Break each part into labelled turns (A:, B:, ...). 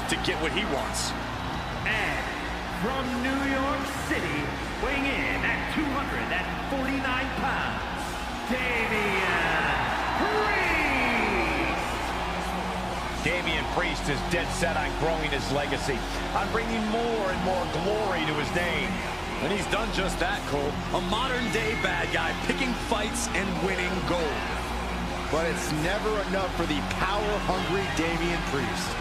A: to get what he wants.
B: And from New York City, weighing in at 249 pounds,
A: Damian Priest is dead set on growing his legacy, on bringing more and more glory to his name.
C: And he's done just that, Cole. A modern-day bad guy, picking fights and winning gold.
D: But it's never enough for the power-hungry Damian Priest.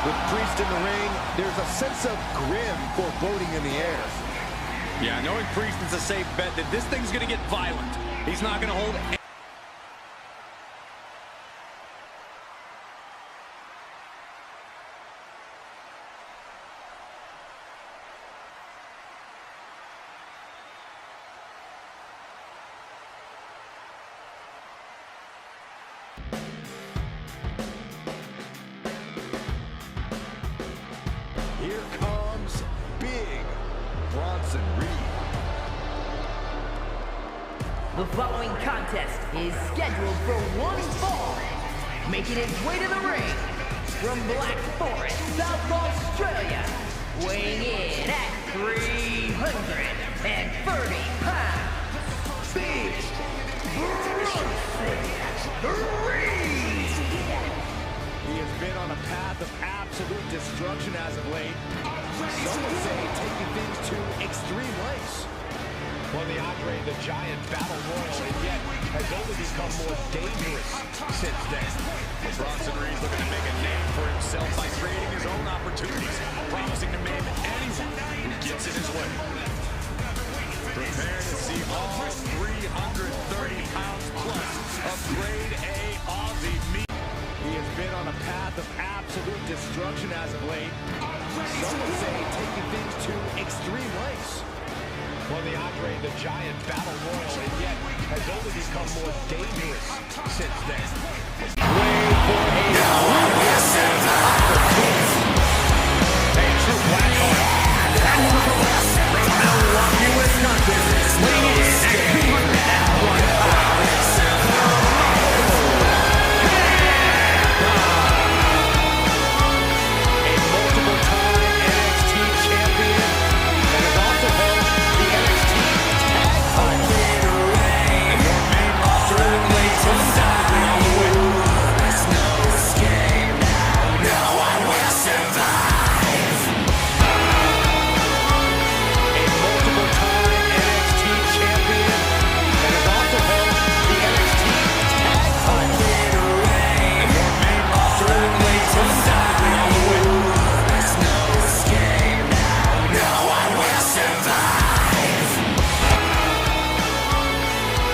D: With Priest in the ring, there's a sense of grim foreboding in the air.
C: Yeah, knowing Priest is a safe bet that this thing's gonna get violent. He's not gonna hold...
D: Here comes Big Bronson Reed.
E: The following contest is scheduled for one fall. Making its way to the ring from Black Forest, South Australia, weighing in at 330 pounds, Big Bronson Reed.
D: He has been on a path of absolute destruction as of late. Some would say taking things to extreme lengths.
A: Well, the Andre the Giant Battle Royal, and yet has only become more dangerous since then.
C: Bronson Reed's looking to make a name for himself by creating his own opportunities, promising to maim anyone who gets in his way. Prepare to see all 330 pounds plus of grade A Aussie meat.
D: He has been on a path of absolute destruction as of late. Some would say taking things to extreme lengths.
A: Well, the Andre the Giant Battle Royal, and yet has only become more dangerous since then. Way for a true Blackheart.
B: From Milwaukee, Wisconsin, weighing in at 201 pounds,
A: A multiple-time NXT champion that has also held the NXT Tag Title. And your main roster athletes undoubtedly on the way.
F: There's no escape now. No one will survive.
A: A multiple-time NXT champion that has also held the NXT Tag Title. And your main roster athletes undoubtedly on the way.
F: There's no escape now. No one will survive.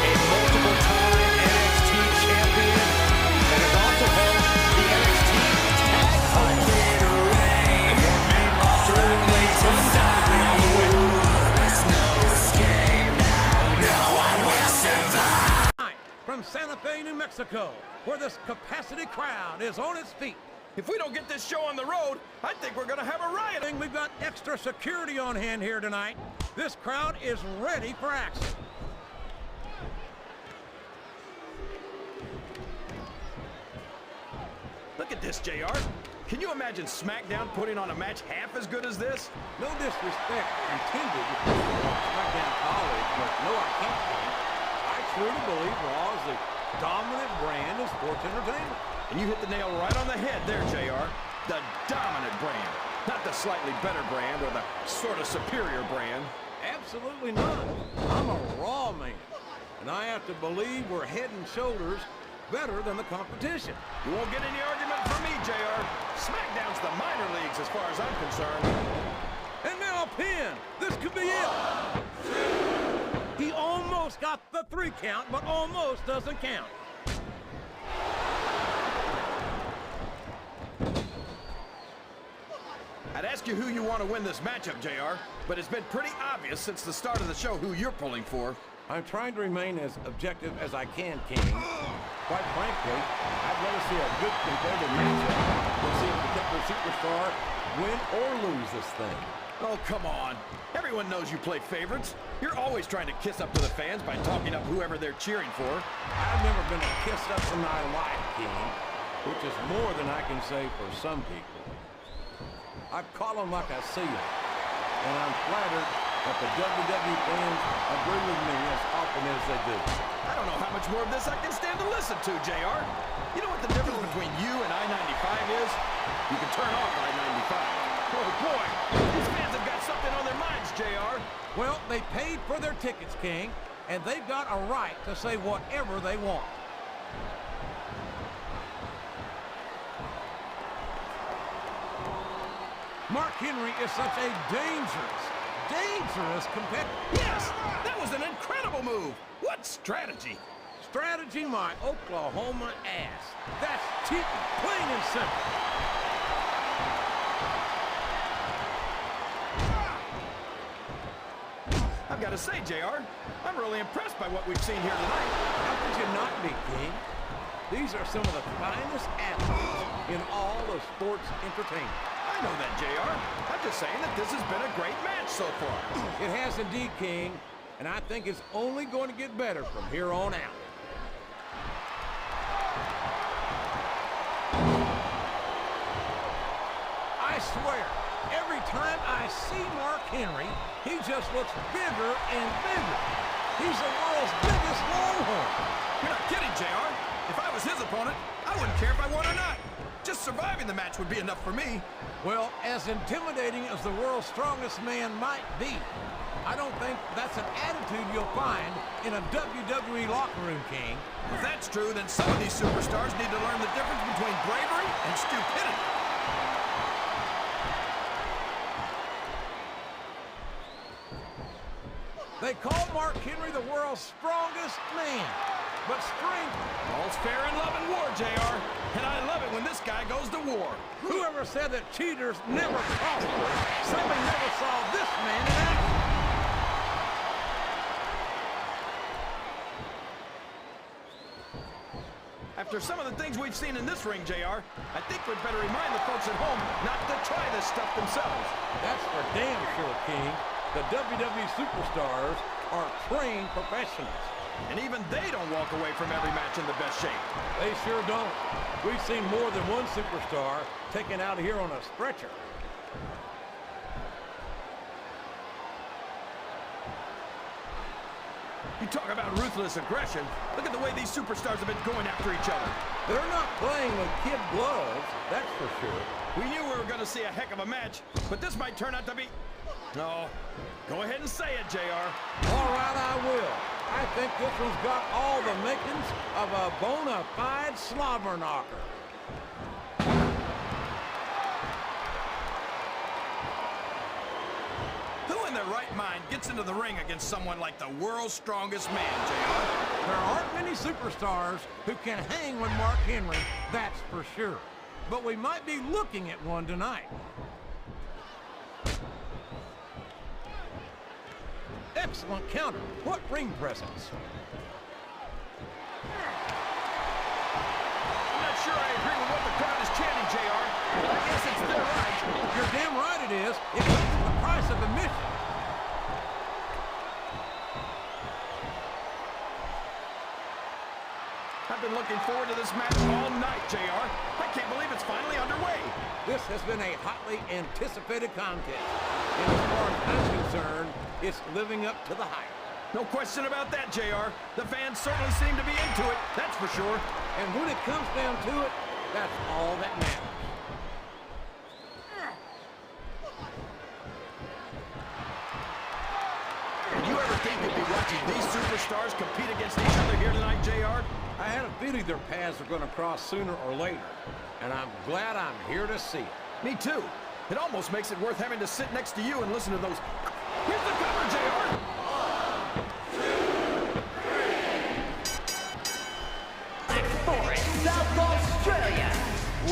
A: A multiple-time NXT champion that has also held the NXT Tag Title. And your main roster athletes undoubtedly on the way.
F: There's no escape now. No one will survive.
G: From Santa Fe, New Mexico, where this capacity crowd is on its feet.
C: If we don't get this show on the road, I think we're gonna have a riot.
G: We've got extra security on hand here tonight. This crowd is ready for action.
C: Look at this, JR. Can you imagine SmackDown putting on a match half as good as this?
G: No disrespect intended to SmackDown college, but no, I can't think. I truly believe Raw is the dominant brand of sports entertainment.
C: And you hit the nail right on the head there, JR. The dominant brand. Not the slightly better brand or the sort of superior brand.
G: Absolutely not. I'm a Raw man, and I have to believe we're head and shoulders better than the competition.
C: You won't get any argument from me, JR. SmackDown's the minor leagues as far as I'm concerned.
G: And now a pin. This could be it. He almost got the 3 count, but almost doesn't count.
C: I'd ask you who you want to win this matchup, JR, but it's been pretty obvious since the start of the show who you're pulling for.
G: I'm trying to remain as objective as I can, King. Quite frankly, I'd rather see a good competitive matchup than see a particular superstar win or lose this thing.
D: Oh, come on. Everyone knows you play favorites. You're always trying to kiss up to the fans by talking up whoever they're cheering for.
G: I've never been a kiss up in my life, King, which is more than I can say for some people. I call them like I see them, and I'm flattered that the WWE fans agree with me as often as they do.
D: I don't know how much more of this I can stand to listen to, JR. You know what the difference between you and I-95 is? You can turn off I-95. Oh, boy. These fans have got something on their minds, JR.
G: Well, they paid for their tickets, King, and they've got a right to say whatever they want. Mark Henry is such a dangerous competitor.
D: Yes, that was an incredible move. What strategy?
G: Strategy, my Oklahoma ass. That's cheating, plain and simple.
D: I've got to say, JR, I'm really impressed by what we've seen here tonight.
G: How could you not be, King? These are some of the finest athletes in all of sports entertainment.
D: I know that, JR. I'm just saying that this has been a great match so far.
G: It has indeed, King, and I think it's only going to get better from here on out. I swear, every time I see Mark Henry, he just looks bigger and bigger. He's the world's biggest longhorn.
D: You're not kidding, JR. If I was his opponent, I wouldn't care if I won or not. Just surviving the match would be enough for me.
G: Well, as intimidating as the world's strongest man might be, I don't think that's an attitude you'll find in a WWE locker room, King.
D: If that's true, then some of these superstars need to learn the difference between bravery and stupidity.
G: They call Mark Henry the world's strongest man, but strength...
D: All's fair in love and war, JR. And I love it when this guy goes to war.
G: Whoever said that cheaters never prosper, simply never saw this man in action.
D: After some of the things we've seen in this ring, JR, I think we'd better remind the folks at home not to try this stuff themselves.
G: That's for damn sure, King. The WWE superstars are trained professionals.
D: And even they don't walk away from every match in the best shape.
G: They sure don't. We've seen more than one superstar taken out of here on a stretcher.
D: You talk about ruthless aggression. Look at the way these superstars have been going after each other.
G: They're not playing with kid gloves, that's for sure.
D: We knew we were going to see a heck of a match, but this might turn out to be... No. Go ahead and say it, JR.
G: All right, I will. I think this one's got all the makings of a bona fide slobber knocker.
D: Who in their right mind gets into the ring against someone like the world's strongest man, JR?
G: There aren't many superstars who can hang with Mark Henry, that's for sure. But we might be looking at one tonight. Excellent counter. What ring presence.
D: I'm not sure I agree with what the crowd is chanting, JR, but I guess it's their right.
G: You're damn right it is. It comes at the price of admission.
D: I've been looking forward to this match all night, JR. I can't believe it's finally underway.
G: This has been a hotly anticipated contest. And as far as I'm concerned, it's living up to the hype.
D: No question about that, JR. The fans certainly seem to be into it, that's for sure.
G: And when it comes down to it, that's all that matters.
D: Did you ever think you'd be watching these superstars compete against each other here tonight, JR?
G: I had a feeling their paths were going to cross sooner or later, and I'm glad I'm here to see it.
D: Me too. It almost makes it worth having to sit next to you and listen to those... Here's the cover, JR!
E: Black Forest, South Australia,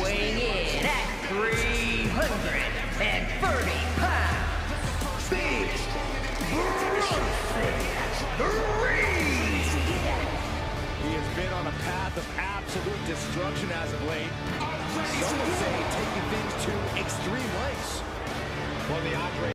E: weighing in at 330 pounds. Big Bronson, the ring
A: path of absolute destruction as of late. Some would say taking things to extreme lengths. Well, the operator.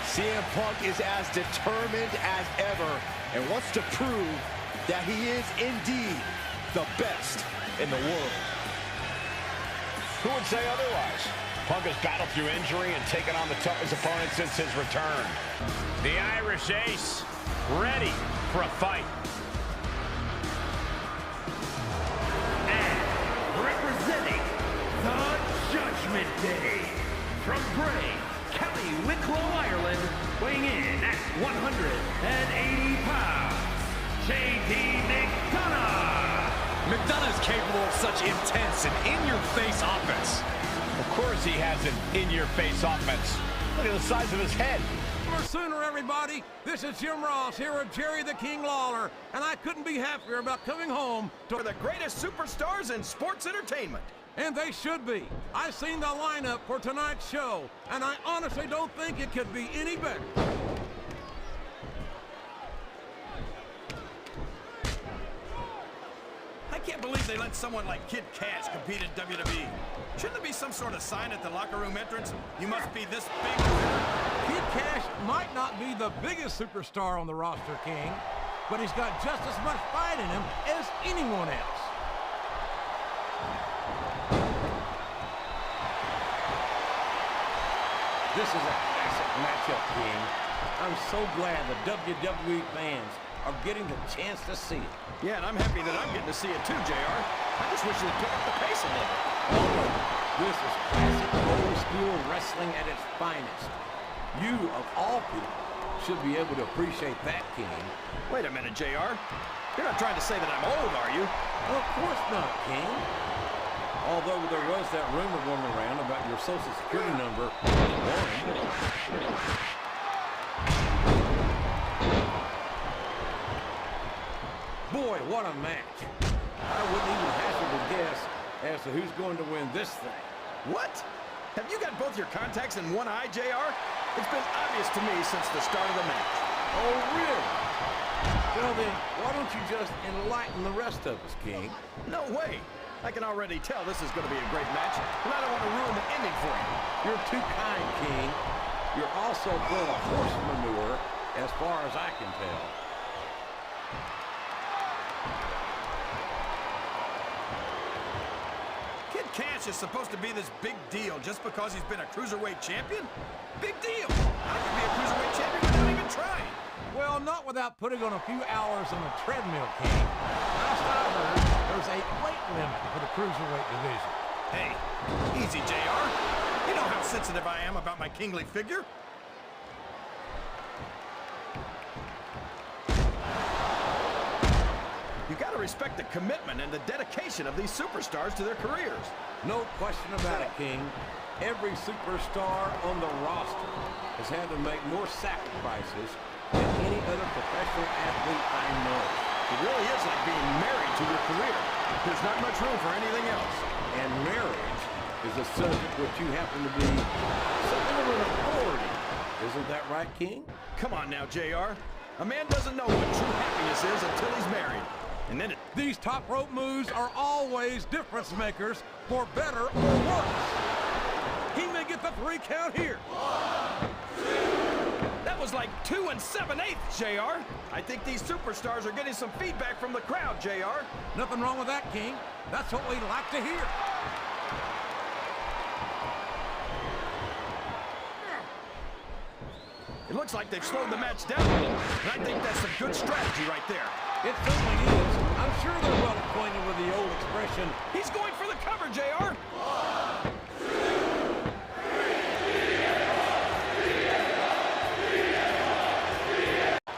A: CM Punk is as determined as ever and wants to prove that he is indeed the best in the world.
C: Who would say otherwise? Punk has battled through injury and taken on the toughest opponent since his return. The Irish Ace, ready for a fight.
B: And representing the Judgment Day, from Bray, County Wicklow, Ireland, weighing in at 180 pounds, J.D. McDonough.
A: McDonough is capable of such intense and in-your-face offense.
C: Of course he has an in-your-face offense. Look at the size of his head.
G: Sooner, everybody. This is Jim Ross here with Jerry the King Lawler, and I couldn't be happier about coming home
D: To the greatest superstars in sports entertainment.
G: and they should be. I've seen the lineup for tonight's show, and I honestly don't think it could be any better.
D: I can't believe they let someone like Kid Cash compete in WWE. Shouldn't there be some sort of sign at the locker room entrance? You must be this big.
G: Kid Cash might not be the biggest superstar on the roster, King, but he's got just as much fight in him as anyone else. This is a classic matchup, King. I'm so glad the WWE fans are getting the chance to see it.
D: Yeah, and I'm happy that I'm getting to see it too, JR. I just wish they'd pick up the pace a little.
G: This is classic old school wrestling at its finest. You, of all people, should be able to appreciate that, King.
D: Wait a minute, JR. You're not trying to say that I'm old, are you?
G: Well, of course not, King. Although there was that rumor going around about your Social Security number. Boy, what a match. I wouldn't even hazard a guess as to who's going to win this thing.
D: What? Have you got both your contacts in one eye, JR? It's been obvious to me since the start of the match.
G: Oh, really? Well then, why don't you just enlighten the rest of us, King?
D: No way. I can already tell this is going to be a great match, and I don't want to ruin the ending for you.
G: You're too kind, King. You're also full of horse manure, as far as I can tell.
D: Kid Cash is supposed to be this big deal just because he's been a cruiserweight champion? Big deal. I could be a cruiserweight champion without even trying.
G: Well, not without putting on a few hours on the treadmill, King. Last I heard, there's a weight limit for the cruiserweight division.
D: Hey, easy, JR. You know how sensitive I am about my kingly figure. You gotta respect the commitment and the dedication of these superstars to their careers.
G: No question about it, King. Every superstar on the roster has had to make more sacrifices than any other professional athlete I know.
D: It really is like being married to your career. There's not much room for anything else.
G: And marriage is a subject which you happen to be something of an authority. Isn't that right, King?
D: Come on now, JR. A man doesn't know what true happiness is until he's married. And then
G: These top rope moves are always difference makers, for better or worse. He may get the 3 count here.
D: that was like 2 7/8, JR. I think these superstars are getting some feedback from the crowd, JR.
G: Nothing wrong with that, King. That's what we like to hear.
D: looks like they've slowed the match down a little, and I think that's some good strategy right there.
G: It certainly is. I'm sure they're well acquainted with the old expression.
D: He's going for the cover, JR.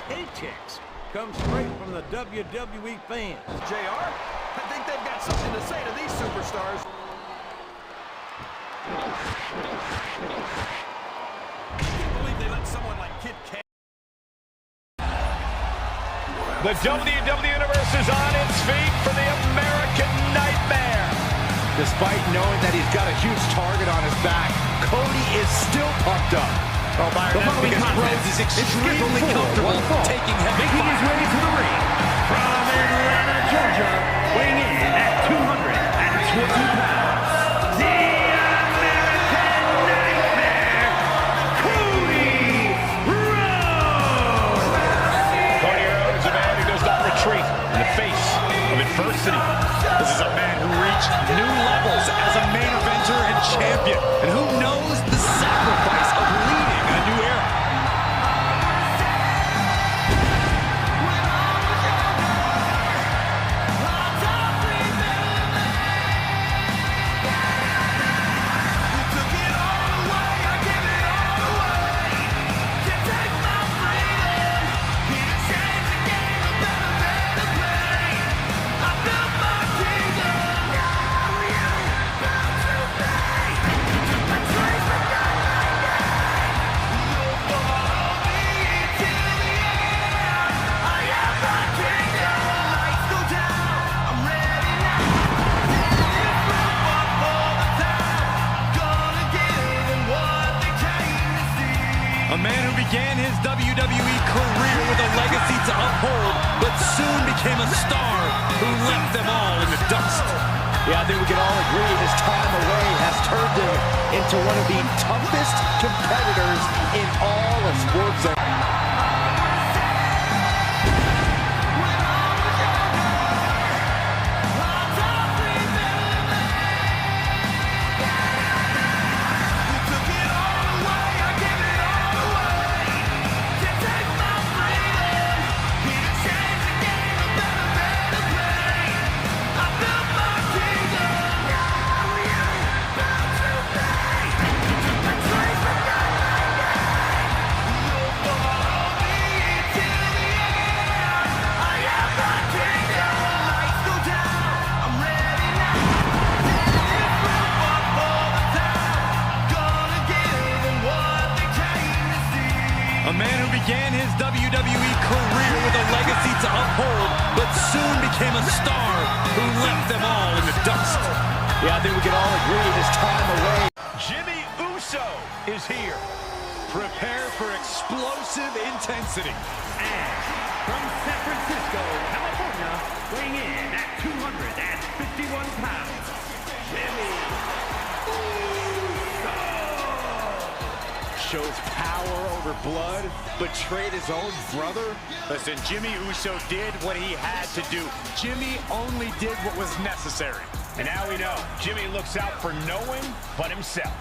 G: Head kicks come straight from the WWE fans.
D: JR, I think they've got something to say to these superstars. I can't believe they let someone like Kid Cada.
A: The WWE Universe is on its feet for the American Nightmare. Despite knowing that he's got a huge target on his back, Cody is still pumped up.
B: The following contest is extremely comfortable taking heavy fire. Making his way to the ring from Atlanta, Georgia, weighing in at 220 pounds, the American Nightmare, Cody Rhodes.
A: Cody Rhodes is a man who does not retreat in the face of adversity. This is a man who reached new levels as a main eventer and champion, and who knows the sacrifice of leading a new era.
B: A man who began his WWE career with a legacy to uphold, but soon became a star who left them all in the dust.
H: Yeah, I think we can all agree his time away has turned him into one of the toughest competitors in all of sports.
B: A man who began his WWE career with a legacy to uphold, but soon became a star who left them all in the dust.
H: Yeah, I think we can all agree his time away.
A: Jimmy Uso is here. Prepare for explosive intensity.
B: And from San Francisco, California, weighing in at 251 pounds, Jimmy Uso.
A: Shows power over blood, betrayed his own brother. Listen, Jimmy Uso did what he had to do. Jimmy only did what was necessary. And now we know, Jimmy looks out for no one but himself.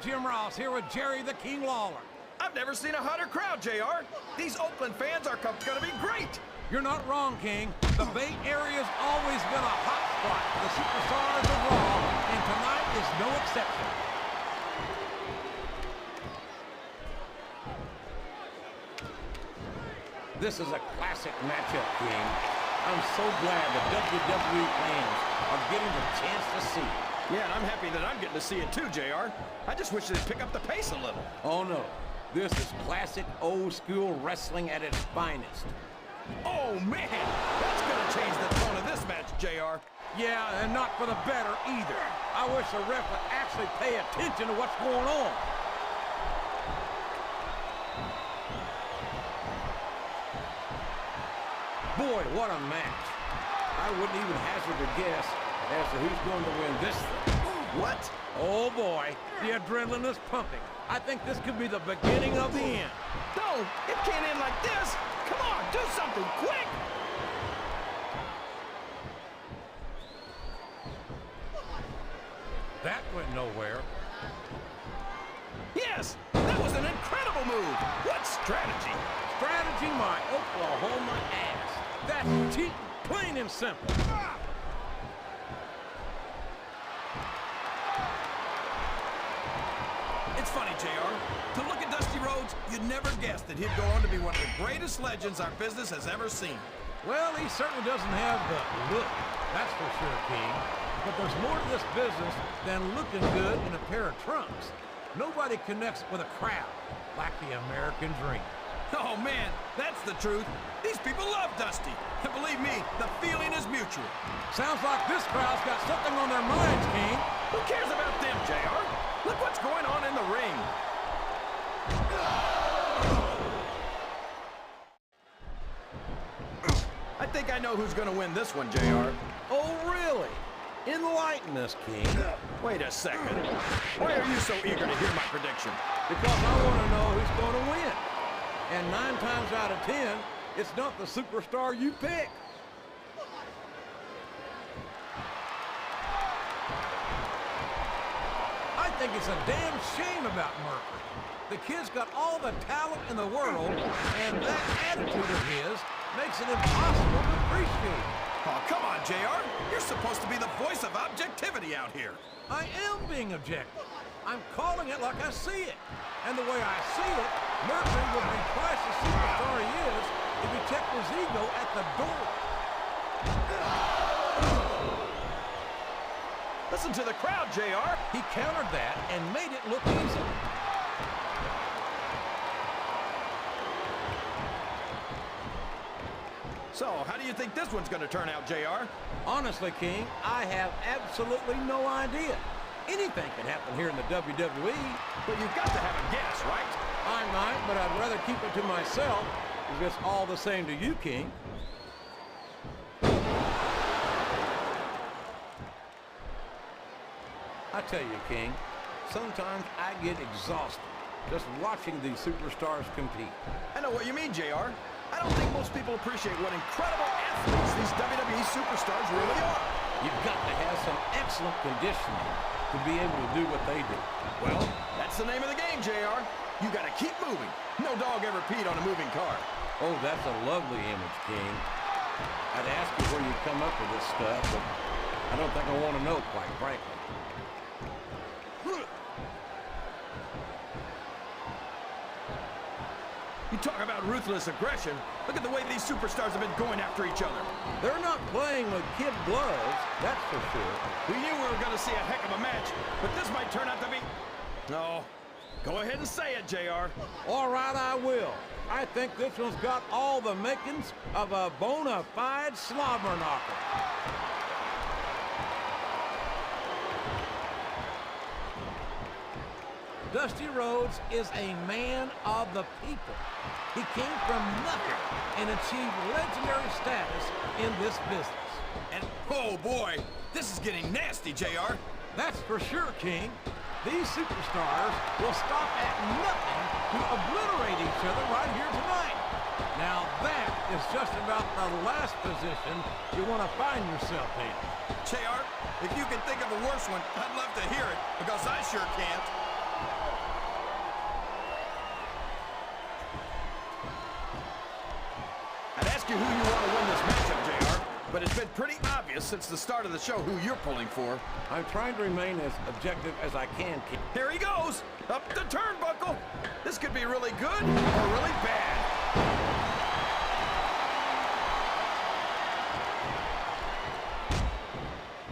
G: Jim Ross here with Jerry the King Lawler.
D: I've never seen a hotter crowd, JR. These Oakland fans are going to be great.
G: You're not wrong, King. The Bay Area's always been a hot spot for the superstars of Raw, and tonight is no exception. This is a classic matchup, King. I'm so glad the WWE fans are getting the chance to see it.
D: Yeah, and I'm happy that I'm getting to see it too, JR. I just wish they'd pick up the pace a little.
G: Oh, no. This is classic old-school wrestling at its finest.
D: Oh, man! That's going to change the tone of this match, JR.
G: Yeah, and not for the better either. I wish the ref would actually pay attention to what's going on. Boy, what a match. I wouldn't even hazard a guess as to who's going to win this thing.
D: What?
G: Oh boy, the adrenaline is pumping. I think this could be the beginning of the end.
D: No, it can't end like this. Come on, do something quick.
G: That went nowhere.
D: Yes, that was an incredible move. What strategy?
G: Strategy my Oklahoma ass. That's cheating, plain and simple.
D: It's funny, JR. To look at Dusty Rhodes, you'd never guess that he'd go on to be one of the greatest legends our business has ever seen.
G: Well, he certainly doesn't have the look, that's for sure, King. But there's more to this business than looking good in a pair of trunks. Nobody connects with a crowd like the American dream.
D: Oh, man, that's the truth. These people love Dusty. And believe me, the feeling is mutual.
G: Sounds like this crowd's got something on their minds, King.
D: Who cares about them, JR? Look what's going on in the ring. I think I know who's going to win this one, JR.
G: Oh, really? Enlighten us, King.
D: Wait a second. Why are you so eager to hear my prediction?
G: Because I want to know who's going to win. And 9 times out of 10, it's not the superstar you pick. I think it's a damn shame about Mercury. The kid's got all the talent in the world, and that attitude of his makes it impossible to appreciate.
D: Oh, come on, JR. You're supposed to be the voice of objectivity out here.
G: I am being objective. I'm calling it like I see it. And the way I see it, Mercury would be twice the superstar he is if he checked his ego at the door.
D: Listen to the crowd, JR.
G: He countered that and made it look easy.
D: So, how do you think this one's going to turn out, JR?
G: Honestly, King, I have absolutely no idea. Anything can happen here in the WWE.
D: But you've got to have a guess, right?
G: I might, but I'd rather keep it to myself if it's all the same to you, King. I tell you, King, sometimes I get exhausted just watching these superstars compete.
D: I know what you mean, JR. I don't think most people appreciate what incredible athletes these WWE superstars really are.
G: You've got to have some excellent conditioning to be able to do what they do.
D: Well, that's the name of the game, JR. You got to keep moving. No dog ever peed on a moving car.
G: Oh, that's a lovely image, King. I'd ask you where you come up with this stuff, but I don't think I want to know, quite frankly.
D: You talk about ruthless aggression. Look at the way these superstars have been going after each other.
G: They're not playing with kid gloves, that's for sure.
D: We knew we were going to see a heck of a match, but this might turn out to be... No. Go ahead and say it, JR.
G: All right, I will. I think this one's got all the makings of a bona fide slobber knocker. Dusty Rhodes is a man of the people. He came from nothing and achieved legendary status in this business.
D: And, oh boy, this is getting nasty, JR.
G: That's for sure, King. These superstars will stop at nothing to obliterate each other right here tonight. Now that is just about the last position you want to find yourself in.
D: JR, if you can think of a worse one, I'd love to hear it, because I sure can't. I'd ask you who you want to win this matchup, JR, but it's been pretty obvious since the start of the show who you're pulling for.
G: I'm trying to remain as objective as I can, King.
D: Here he goes, up the turnbuckle. This could be really good or really bad.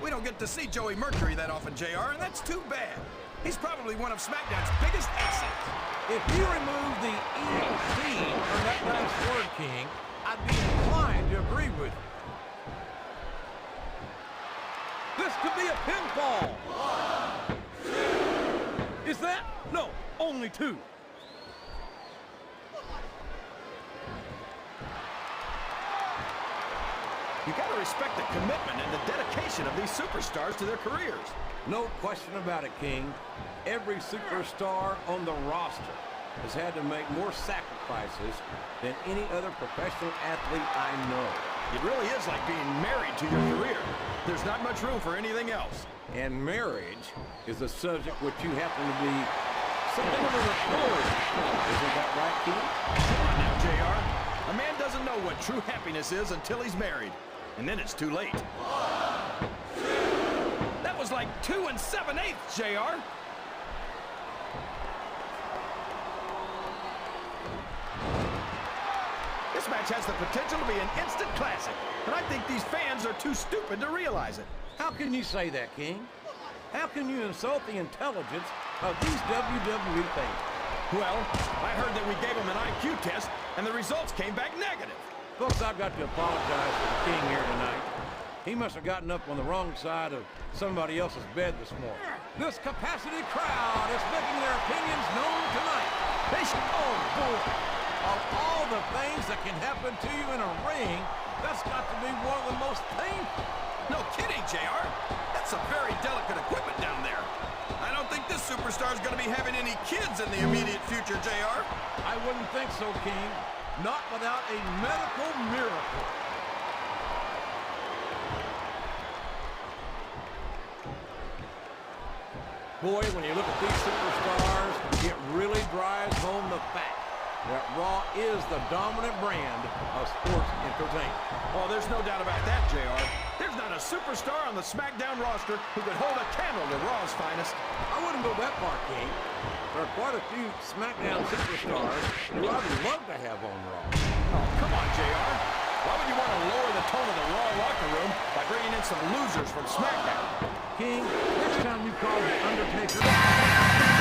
D: We don't get to see Joey Mercury that often, JR, and that's too bad. He's probably one of SmackDown's biggest assets.
G: If you remove the E-T from that last word, King, I'd be inclined to agree with you. This could be a pinfall. 1, 2. Is that? No, only 2.
D: You got to respect the commitment and the dedication of these superstars to their careers.
G: No question about it, King. Every superstar on the roster has had to make more sacrifices than any other professional athlete I know.
D: It really is like being married to your career. There's not much room for anything else.
G: And marriage is a subject which you happen to be something of an authority. Isn't that right, King?
D: Come on now, JR. A man doesn't know what true happiness is until he's married. And then it's too late. That was like 2 7/8, JR. This match has the potential to be an instant classic, and I think these fans are too stupid to realize it.
G: How can you say that, King? How can you insult the intelligence of these WWE fans?
D: Well, I heard that we gave them an IQ test, and the results came back negative.
G: Folks, I've got to apologize for the King here tonight. He must have gotten up on the wrong side of somebody else's bed this morning. This capacity crowd is making their opinions known tonight. Oh, boy. Of all the things that can happen to you in a ring, that's got to be one of the most painful.
D: No kidding, JR. That's some very delicate equipment down there. I don't think this superstar is going to be having any kids in the immediate future, JR.
G: I wouldn't think so, King. Not without a medical miracle. Boy, when you look at these superstars, it really drives home the fact that Raw is the dominant brand of sports entertainment.
D: Oh, there's no doubt about that, JR. There's not a superstar on the SmackDown roster who could hold a candle to Raw's finest.
G: I wouldn't go that far, King. There are quite a few SmackDown superstars who I would love to have on Raw.
D: Oh, come on, JR. Why would you want to lower the tone of the Raw locker room by bringing in some losers from SmackDown?
G: King, next time you call The Undertaker...